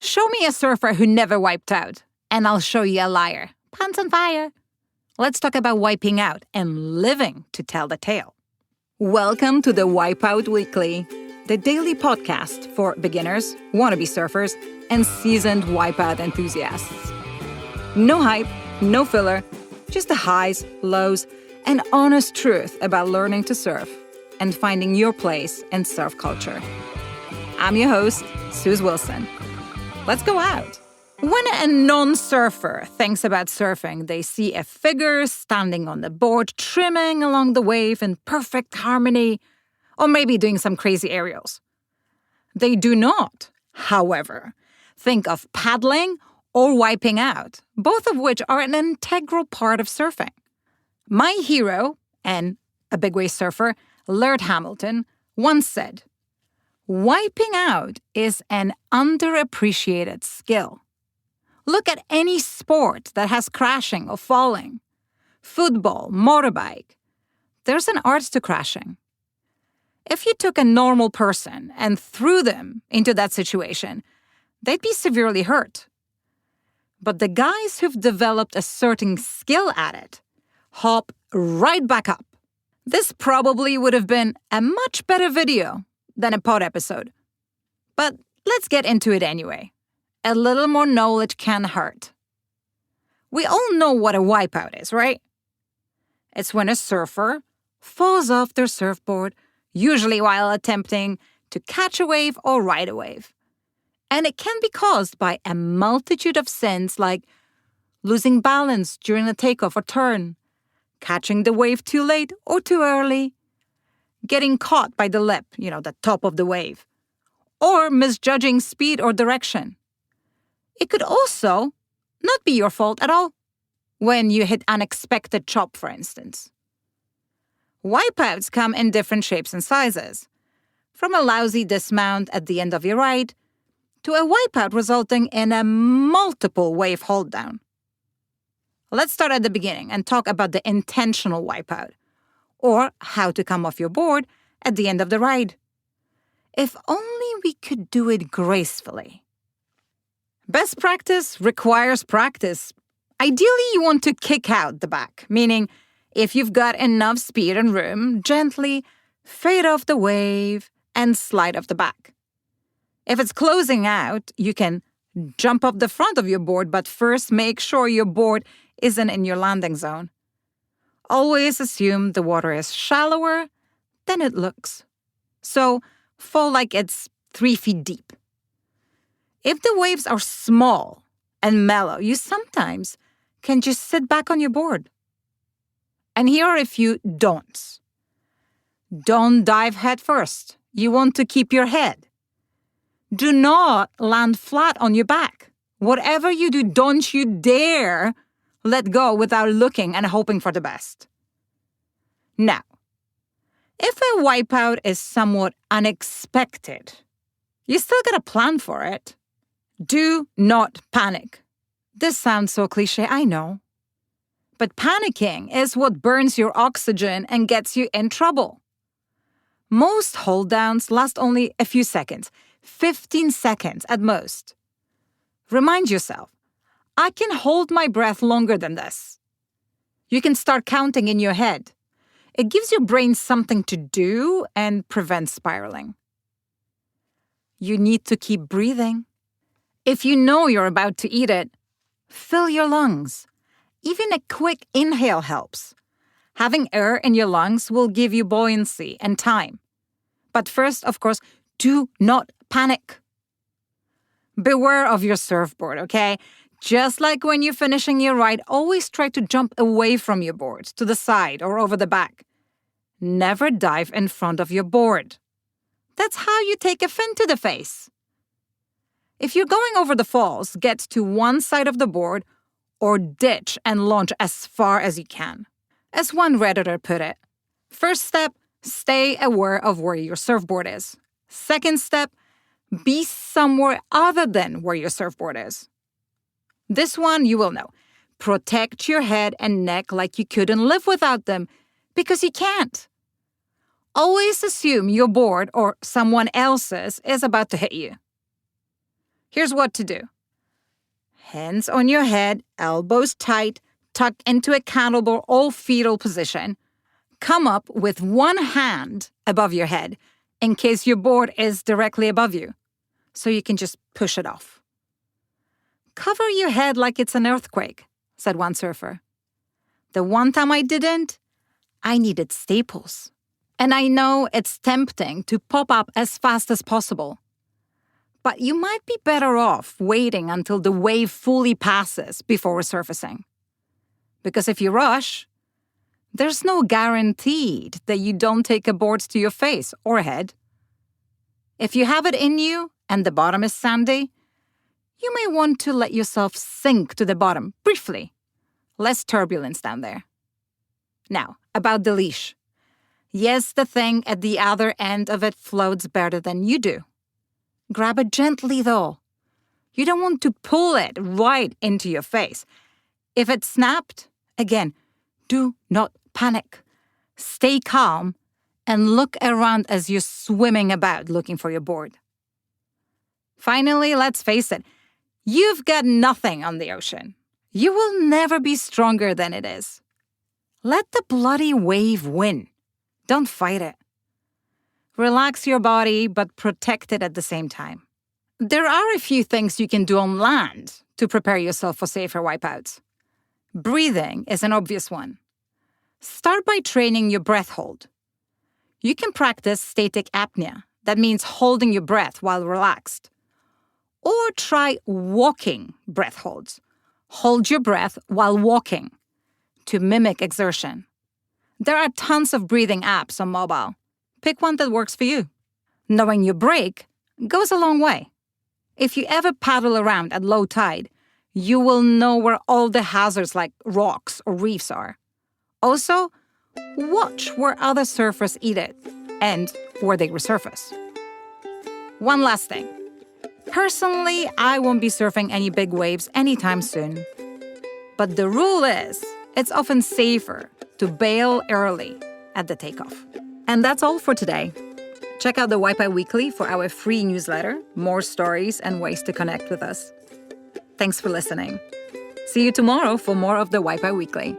Show me a surfer who never wiped out, and I'll show you a liar. Pants on fire. Let's talk about wiping out and living to tell the tale. Welcome to the Wipeout Weekly, the daily podcast for beginners, wannabe surfers, and seasoned wipeout enthusiasts. No hype, no filler, just the highs, lows, and honest truth about learning to surf and finding your place in surf culture. I'm your host, Suze Wilson. Let's go out. When a non-surfer thinks about surfing, they see a figure standing on the board, trimming along the wave in perfect harmony, or maybe doing some crazy aerials. They do not, however, think of paddling or wiping out, both of which are an integral part of surfing. My hero, and a big wave surfer, Laird Hamilton, once said, "Wiping out is an underappreciated skill. Look at any sport that has crashing or falling. Football, motorbike. There's an art to crashing. If you took a normal person and threw them into that situation, they'd be severely hurt. But the guys who've developed a certain skill at it hop right back up." This probably would have been a much better video than a pod episode. But let's get into it anyway. A little more knowledge can hurt. We all know what a wipeout is, right? It's when a surfer falls off their surfboard, usually while attempting to catch a wave or ride a wave. And it can be caused by a multitude of sins like losing balance during a takeoff or turn, catching the wave too late or too early, getting caught by the lip, the top of the wave, or misjudging speed or direction. It could also not be your fault at all when you hit unexpected chop, for instance. Wipeouts come in different shapes and sizes, from a lousy dismount at the end of your ride to a wipeout resulting in a multiple wave hold down. Let's start at the beginning and talk about the intentional wipeout, or how to come off your board at the end of the ride. If only we could do it gracefully. Best practice requires practice. Ideally, you want to kick out the back, meaning if you've got enough speed and room, gently fade off the wave and slide off the back. If it's closing out, you can jump off the front of your board, but first make sure your board isn't in your landing zone. Always assume the water is shallower than it looks. So fall like it's 3 feet deep. If the waves are small and mellow, you sometimes can just sit back on your board. And here are a few don'ts. Don't dive head first. You want to keep your head. Do not land flat on your back. Whatever you do, don't you dare let go without looking and hoping for the best. Now, if a wipeout is somewhat unexpected, you still got a plan for it. Do not panic. This sounds so cliche, I know. But panicking is what burns your oxygen and gets you in trouble. Most hold downs last only a few seconds, 15 seconds at most. Remind yourself, I can hold my breath longer than this. You can start counting in your head. It gives your brain something to do and prevents spiraling. You need to keep breathing. If you know you're about to eat it, fill your lungs. Even a quick inhale helps. Having air in your lungs will give you buoyancy and time. But first, of course, do not panic. Beware of your surfboard, okay? Just like when you're finishing your ride, always try to jump away from your board, to the side or over the back. Never dive in front of your board. That's how you take a fin to the face. If you're going over the falls, get to one side of the board or ditch and launch as far as you can. As one Redditor put it, first step, stay aware of where your surfboard is. Second step, be somewhere other than where your surfboard is. This one you will know. Protect your head and neck like you couldn't live without them, because you can't. Always assume your board or someone else's is about to hit you. Here's what to do. Hands on your head, elbows tight, tuck into a cannibal or fetal position. Come up with one hand above your head in case your board is directly above you, so you can just push it off. Cover your head like it's an earthquake, said one surfer. The one time I didn't, I needed staples. And I know it's tempting to pop up as fast as possible. But you might be better off waiting until the wave fully passes before resurfacing. Because if you rush, there's no guaranteed that you don't take a board to your face or head. If you have it in you and the bottom is sandy, you may want to let yourself sink to the bottom briefly. Less turbulence down there. Now, about the leash. Yes, the thing at the other end of it floats better than you do. Grab it gently, though. You don't want to pull it right into your face. If it snapped, again, do not panic. Stay calm and look around as you're swimming about looking for your board. Finally, let's face it, you've got nothing on the ocean. You will never be stronger than it is. Let the bloody wave win. Don't fight it. Relax your body, but protect it at the same time. There are a few things you can do on land to prepare yourself for safer wipeouts. Breathing is an obvious one. Start by training your breath hold. You can practice static apnea. That means holding your breath while relaxed. Or try walking breath holds. Hold your breath while walking to mimic exertion. There are tons of breathing apps on mobile. Pick one that works for you. Knowing your break goes a long way. If you ever paddle around at low tide, you will know where all the hazards like rocks or reefs are. Also, watch where other surfers eat it and where they resurface. One last thing. Personally, I won't be surfing any big waves anytime soon. But the rule is, it's often safer to bail early at the takeoff. And that's all for today. Check out the Wipeout Weekly for our free newsletter, more stories and ways to connect with us. Thanks for listening. See you tomorrow for more of the Wipeout Weekly.